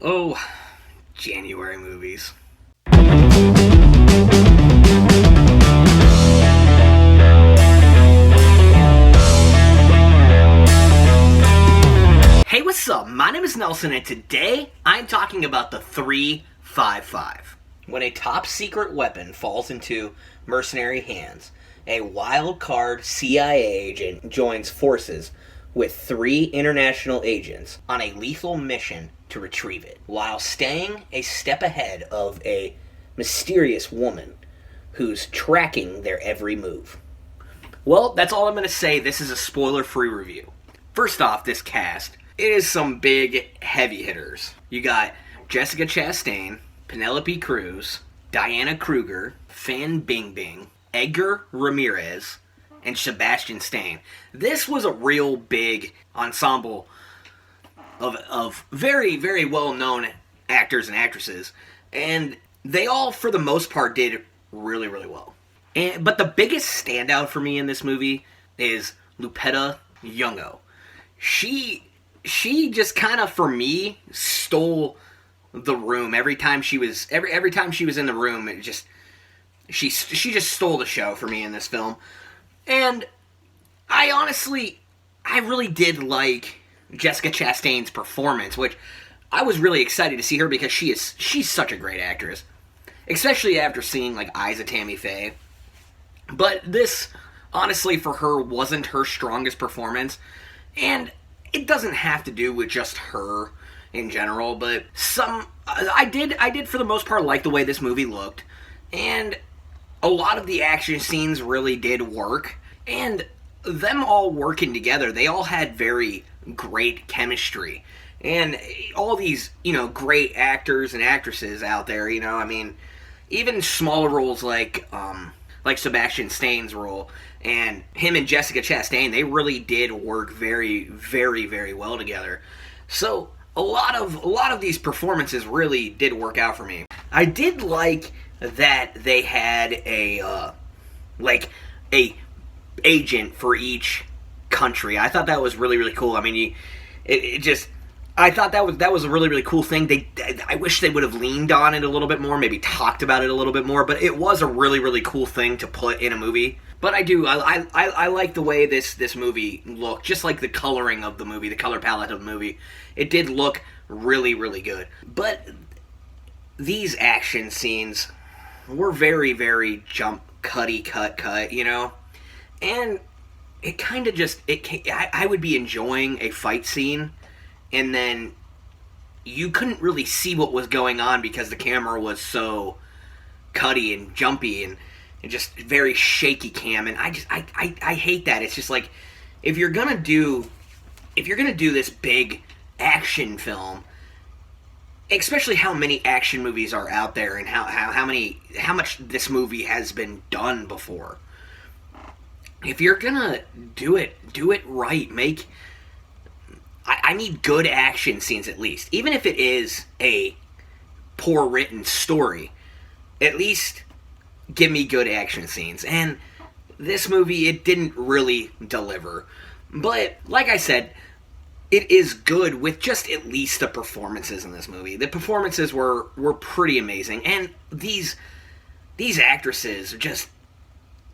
Oh, January movies. Hey, what's up? My name is Nelson, and today I'm talking about the 355. When a top secret weapon falls into mercenary hands, a wild card CIA agent joins forces with 3 international agents on a lethal mission to retrieve it, while staying a step ahead of a mysterious woman who's tracking their every move. Well, that's all I'm going to say. This is a spoiler-free review. First off, this cast, it is some big heavy hitters. You got Jessica Chastain, Penelope Cruz, Diana Kruger, Fan Bingbing, Edgar Ramirez, and Sebastian Stan. This was a real big ensemble of very, very well-known actors and actresses, and they all, for the most part, did really, really well. But the biggest standout for me in this movie is Lupita Nyong'o. She just kind of, for me, stole the room every time she was every time she was in the room. She just stole the show for me in this film. And I really did like Jessica Chastain's performance, which I was really excited to see her because she's such a great actress, especially after seeing like Eyes of Tammy Faye. But this, honestly, for her, wasn't her strongest performance, and it doesn't have to do with just her in general, but I did for the most part like the way this movie looked, and a lot of the action scenes really did work, and them all working together, they all had very great chemistry. And all these, great actors and actresses out there, even smaller roles like Sebastian Stan's role, and him and Jessica Chastain, they really did work very, very, very well together. So a lot of these performances really did work out for me. I did like that they had a agent for each country. I thought that was really, really cool. I mean, I thought that was a really, really cool thing. I wish they would have leaned on it a little bit more, maybe talked about it a little bit more, but it was a really, really cool thing to put in a movie. But I like the way this movie looked, just like the coloring of the movie, the color palette of the movie. It did look really, really good. But these action scenes were very, very Cutty, cut, and it kind of just, I would be enjoying a fight scene, and then you couldn't really see what was going on because the camera was so cutty and jumpy and just very shaky cam, and I hate that. It's just like, if you're gonna do this big action film, especially how many action movies are out there and how much this movie has been done before. If you're gonna do it right. I need good action scenes at least. Even if it is a poor written story, at least give me good action scenes. And this movie, it didn't really deliver. But, like I said, it is good with just at least the performances in this movie. The performances were pretty amazing. And these actresses,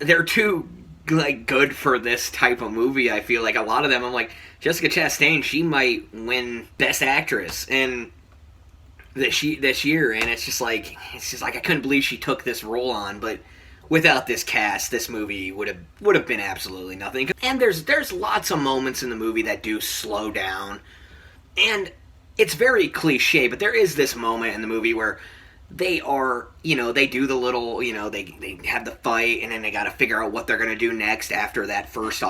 they're too good for this type of movie. I feel like a lot of them, I'm like, Jessica Chastain, she might win Best Actress in this year, and it's just like I couldn't believe she took this role on. But without this cast, this movie would have been absolutely nothing. And there's lots of moments in the movie that do slow down, and it's very cliche, but there is this moment in the movie where they are, they do the little, they have the fight, and then they got to figure out what they're going to do next after that first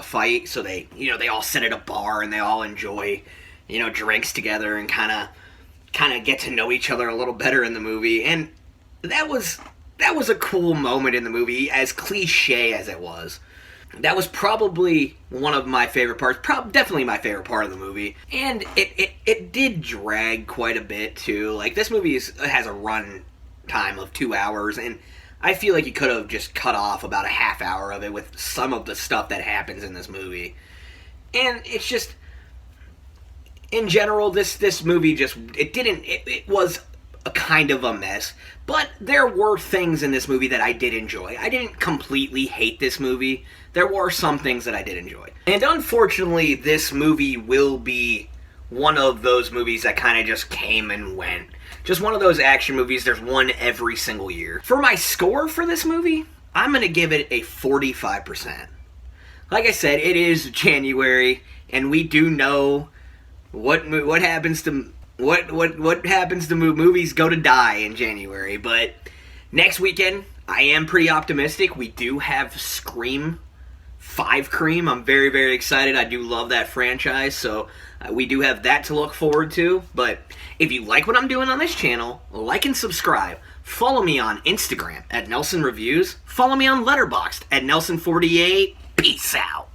fight. So they all sit at a bar and they all enjoy, drinks together and kind of get to know each other a little better in the movie. And that was a cool moment in the movie, as cliche as it was. That was probably one of my favorite parts, definitely my favorite part of the movie. And it did drag quite a bit, too. Like, this movie has a run time of 2 hours, and I feel like you could have just cut off about a half hour of it with some of the stuff that happens in this movie. And it's just, in general, this movie just, it was a kind of a mess, but there were things in this movie that I did enjoy. I didn't completely hate this movie. There were some things that I did enjoy. And unfortunately, this movie will be one of those movies that kind of just came and went. Just one of those action movies, there's one every single year. For my score for this movie, I'm going to give it a 45%. Like I said, it is January, and we do know what happens to what happens to movies go to die in January. But next weekend, I am pretty optimistic. We do have Scream 5 Cream. I'm very, very excited. I do love that franchise, so we do have that to look forward to. But if you like what I'm doing on this channel, like and subscribe. Follow me on Instagram at Nelson Reviews. Follow me on Letterboxd at Nelson48. Peace out.